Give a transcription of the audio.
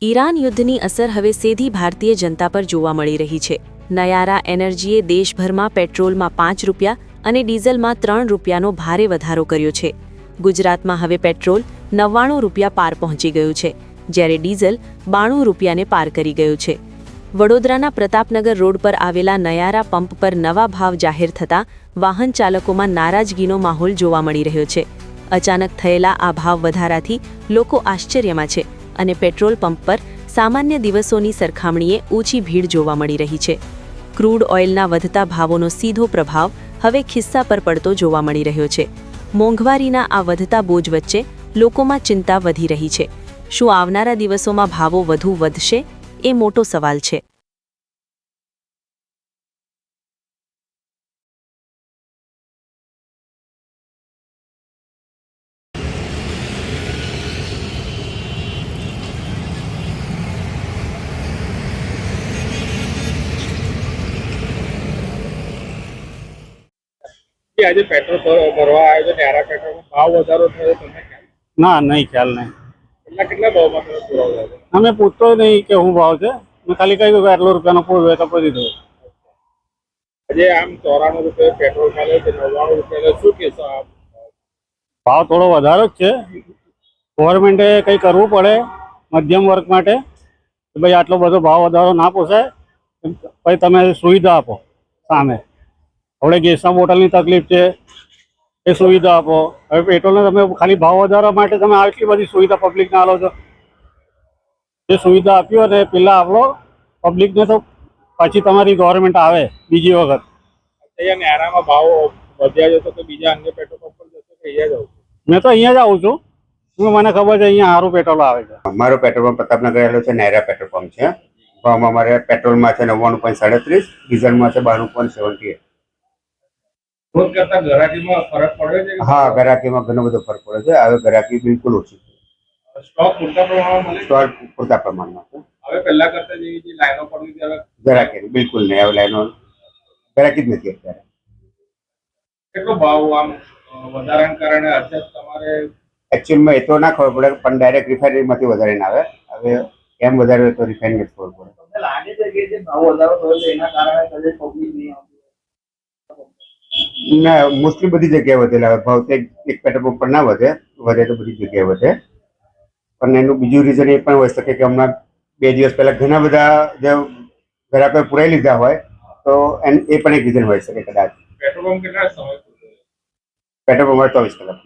Iran યુદ્ધની અસર હવે સીધી ભારતીય જનતા પર જોવા મળી રહી છે। નયારા એનર્જીએ દેશભરમાં પેટ્રોલમાં 5 રૂપિયા અને ડીઝલમાં 3 રૂપિયાનો ભારે વધારો કર્યો છે। ગુજરાતમાં હવે પેટ્રોલ 99 રૂપિયા પાર પહોંચી ગયું છે, જ્યારે ડીઝલ 92 રૂપિયાને પાર કરી ગયું છે। વડોદરાના પ્રતાપનગર રોડ પર આવેલા નયારા પંપ પર નવા ભાવ જાહેર થતાં વાહન ચાલકોમાં નારાજગીનો માહોલ જોવા મળી રહ્યો છે। અચાનક થયેલા આ ભાવ વધારાથી લોકો આશ્ચર્યમાં છે અને પેટ્રોલ પંપ પર સામાન્ય દિવસોની સરખામણીએ ઓછી ભીડ જોવા મળી રહી છે। ક્રૂડ ઓઇલના વધતા ભાવોનો સીધો પ્રભાવ હવે ખિસ્સા પર પડતો જોવા મળી રહ્યો છે। મોંઘવારીના આ વધતા બોજ વચ્ચે લોકોમાં ચિંતા વધી રહી છે। શું આવનારા દિવસોમાં ભાવો વધુ વધશે? એ મોટો સવાલ છે। આજે પેટ્રોલ ભરવા આવ્યો તો ન્યારા પેટ્રોલમાં ભાવ વધારો થયો તમને ખ્યાલ? ના, નહીં ખ્યાલ નહીં। કેટલા ભાવમાં તમે પુરાવ્યા હતા? અમે પૂછતો નહીં કે હું ભાવ છે, મેં ખાલી કહ્યું કે આટલો રૂપિયાનો પૂર્વે તો કરી દો। આજે આમ 94 રૂપિયા પેટ્રોલ મળે છે, 99 રૂપિયા, શું કહેશો આપ? ભાવ થોડો વધારો જ છે। ગવર્મેન્ટે કંઈ કરવું પડે મધ્યમ વર્ગ માટે કે ભાઈ આટલો બધો ભાવ વધારો ના પોસાય, ભાઈ તમે સુવિધા આપો સામે। હવે ગેસના બોટલની તકલીફ છે, એ સુવિધા આપો। હવે પેટ્રોલને તમે ખાલી ભાવ વધારવા માટે તમે આટલી બધી સુવિધા પબ્લિકને આપો છો। જે સુવિધા આપી હોય ને પેલા આપો પબ્લિકને, તો પછી તમારી ગવર્મેન્ટ આવે બીજી વખત। અહીંયા ન્યારામાં ભાવ વધ્યા જતો તો બીજા અન્ય પેટ્રોલ પંપ પર જતો કે અહીંયા જાવ? મેં તો અહીંયા જ આવું છું, મને ખબર છે અહીંયા સારું પેટ્રોલ આવે છે। અમારો પેટ્રોલ પંપ પ્રતાપનગર આવેલો છે, નહેરા પેટ્રોલ પંપ છે। ભાવમાં અમારે પેટ્રોલમાં છે 99.37, ડીઝલમાં છે 92.78। રોજ કરતા ગ્રાહકીમાં ફરક પડ્યો છે? હા, ગ્રાહકીમાં ઘણો બધો ફરક પડે છે। હવે ગ્રાહકી બિલકુલ ઓછી છે, સ્ટોક પૂરતા પ્રમાણમાં મળે છે? સ્ટોક પૂરતા પ્રમાણમાં છે। હવે પહેલા કરતા જેવી જે લાઈનો પડવી ત્યારે ગ્રાહકી બિલકુલ નહીં, હવે લાઈનો ગ્રાહકી જ નથી અત્યારે। કેટલો ભાવ આમ વધારાના કારણે અત્યારે તમારે? એકચ્યુઅલમાં એ તો ના ખબર પડે, પણ ડાયરેક્ટ રિફાઇનરીમાંથી વધારીને આવે। હવે કેમ વધારે તો રિફાઇનરી ખબર પડે। તમને લાગે છે કે જે ભાવ વધારો થયો છે એના કારણે કદાચ પબ્લિક નહીં આવતી? ના, મોસ્ટલી બધી જગ્યાએ વધેલા ભાવ તો એક પેટ્રોલ પંપ પર ના વધે તો બધી જગ્યાએ વધે। પણ એનું બીજું રીઝન એ પણ હોઈ શકે કે હમણાં 2 દિવસ પહેલા ઘણા બધા જે ગ્રાહકોએ પુરાઈ લીધા હોય તો એ પણ એક રીઝન હોઈ શકે કદાચ। પેટ્રોલ પંપ કેટલા સમય? પેટ્રોલ પંપ 24 કલાક।